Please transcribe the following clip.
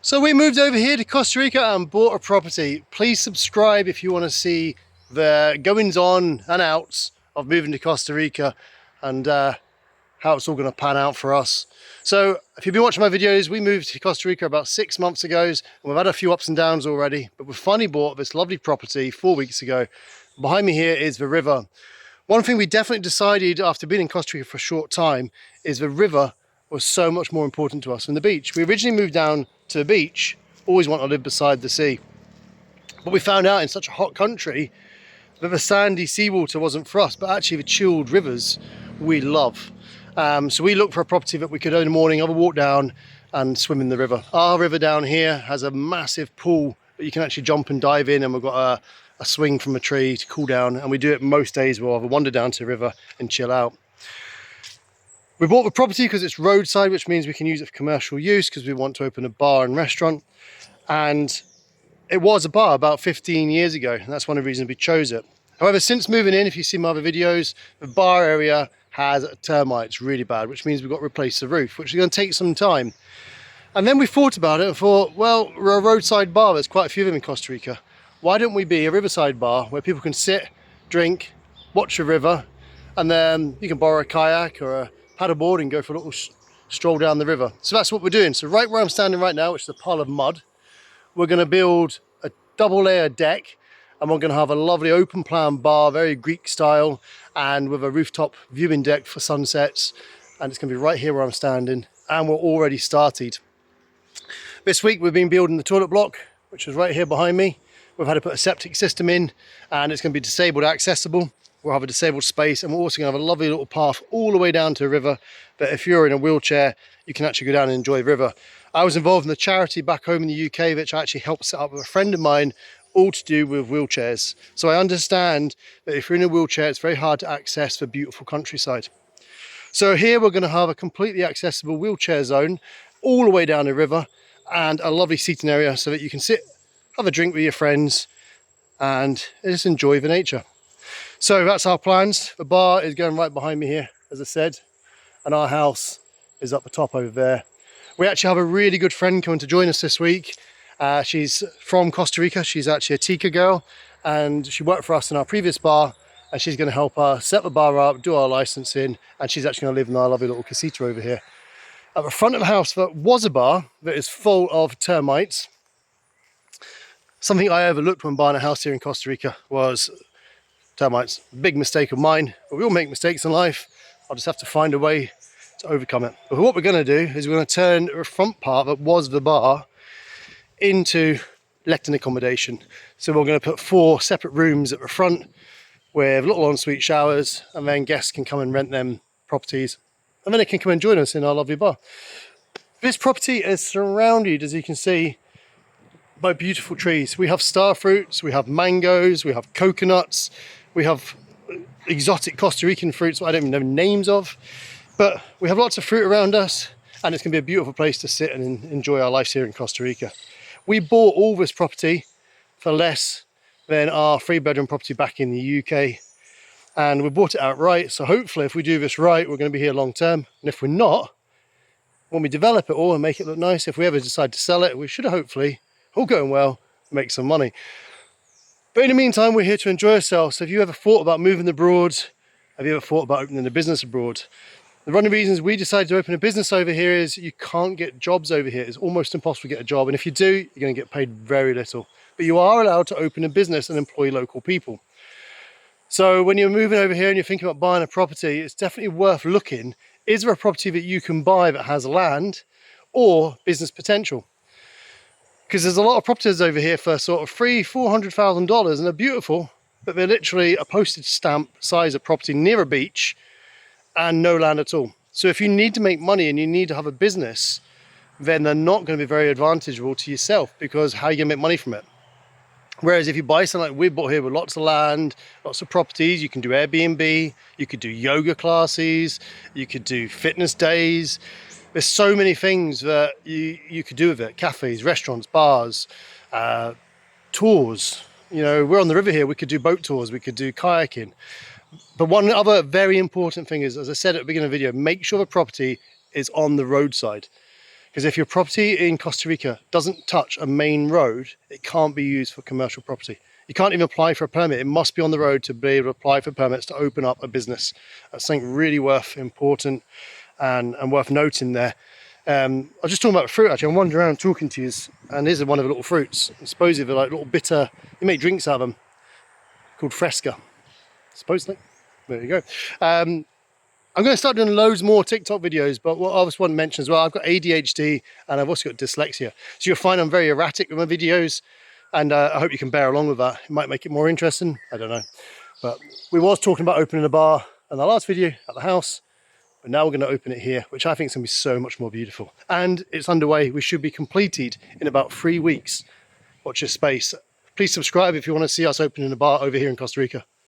So we moved over here to Costa Rica and bought a property. Please subscribe if you want to see the goings on and outs of moving to Costa Rica and how it's all going to pan out for us. So if you've been watching my videos, we moved to Costa Rica about 6 months ago and we've had a few ups and downs already, but we finally bought this lovely property 4 weeks ago. Behind me here is the river. One thing we definitely decided after being in Costa Rica for a short time is the river was so much more important to us than the beach. We originally moved down to the beach, always wanted to live beside the sea. But we found out in such a hot country that the sandy seawater wasn't for us, but actually the chilled rivers we love. So we looked for a property that we could in the morning have a walk down and swim in the river. Our river down here has a massive pool that you can actually jump and dive in, and we've got a swing from a tree to cool down, and we do it most days. We'll have a wander down to the river and chill out. We bought the property because it's roadside, which means we can use it for commercial use because we want to open a bar and restaurant. And it was a bar about 15 years ago, and that's one of the reasons we chose it. However, since moving in, if you see my other videos, the bar area has termites really bad, which means we've got to replace the roof, which is going to take some time. And then we thought about it and thought, well, we're a roadside bar, there's quite a few of them in Costa Rica. Why don't we be a riverside bar where people can sit, drink, watch the river, and then you can borrow a kayak or a paddleboard and go for a little stroll down the river. So that's what we're doing. So right where I'm standing right now, which is a pile of mud, we're going to build a double layer deck, and we're going to have a lovely open plan bar, very Greek style, and with a rooftop viewing deck for sunsets. And it's going to be right here where I'm standing, and we're already started. This week we've been building the toilet block, which is right here behind me. We've had to put a septic system in, and it's going to be disabled accessible. We'll have a disabled space, and we're also going to have a lovely little path all the way down to the river that if you're in a wheelchair, you can actually go down and enjoy the river. I was involved in the charity back home in the UK, which I actually helped set up with a friend of mine, all to do with wheelchairs. So I understand that if you're in a wheelchair, it's very hard to access the beautiful countryside. So here we're going to have a completely accessible wheelchair zone all the way down the river, and a lovely seating area so that you can sit, have a drink with your friends, and just enjoy the nature. So that's our plans. The bar is going right behind me here, as I said, and our house is up the top over there. We actually have a really good friend coming to join us this week. She's from Costa Rica. She's actually a Tika girl, and she worked for us in our previous bar, and she's going to help us set the bar up, do our licensing, and she's actually going to live in our lovely little casita over here. At the front of the house there was a bar that is full of termites. Something I overlooked when buying a house here in Costa Rica was termites. Big mistake of mine, but we all make mistakes in life. I'll just have to find a way to overcome it. But what we're going to do is we're going to turn the front part that was the bar into letting accommodation. So we're going to put 4 separate rooms at the front with little ensuite showers, and then guests can come and rent them properties, and then they can come and join us in our lovely bar. This property is surrounded, as you can see, by beautiful trees. We have star fruits, we have mangoes, we have coconuts, we have exotic Costa Rican fruits I don't even know names of, but we have lots of fruit around us, and it's going to be a beautiful place to sit and enjoy our lives here in Costa Rica. We bought all this property for less than our 3-bedroom property back in the UK, and we bought it outright. So hopefully if we do this right, we're going to be here long term, and if we're not, when we develop it all and make it look nice, if we ever decide to sell it, we should hopefully, all going well, make some money. But in the meantime, we're here to enjoy ourselves. So have you ever thought about moving abroad? Have you ever thought about opening a business abroad? One of the reasons we decided to open a business over here is you can't get jobs over here. It's almost impossible to get a job, and if you do, you're going to get paid very little. But you are allowed to open a business and employ local people. So when you're moving over here and you're thinking about buying a property, it's definitely worth looking. Is there a property that you can buy that has land or business potential? Because there's a lot of properties over here for sort of $300,000-$400,000, and they're beautiful, but they're literally a postage stamp size of property near a beach and no land at all. So if you need to make money and you need to have a business, then they're not going to be very advantageable to yourself, because how are you going to make money from it? Whereas if you buy something like we bought here with lots of land, lots of properties, you can do Airbnb, you could do yoga classes, you could do fitness days. There's so many things that you could do with it. Cafes, restaurants, bars, tours. You know, we're on the river here, we could do boat tours, we could do kayaking. But one other very important thing is, as I said at the beginning of the video, make sure the property is on the roadside. Because if your property in Costa Rica doesn't touch a main road, it can't be used for commercial property. You can't even apply for a permit. It must be on the road to be able to apply for permits to open up a business. That's something really important and worth noting there. I was just talking about the fruit actually. I'm wandering around talking to you, and here's one of the little fruits. Supposedly they're like little bitter, you make drinks out of them, called Fresca, supposedly. There you go. I'm going to start doing loads more TikTok videos, but what I just want to mention as well, I've got ADHD and I've also got dyslexia. So you'll find I'm very erratic with my videos, and I hope you can bear along with that. It might make it more interesting, I don't know. But we was talking about opening a bar in the last video at the house, but now we're going to open it here, which I think is going to be so much more beautiful. And it's underway. We should be completed in about 3 weeks. Watch your space. Please subscribe if you want to see us opening a bar over here in Costa Rica.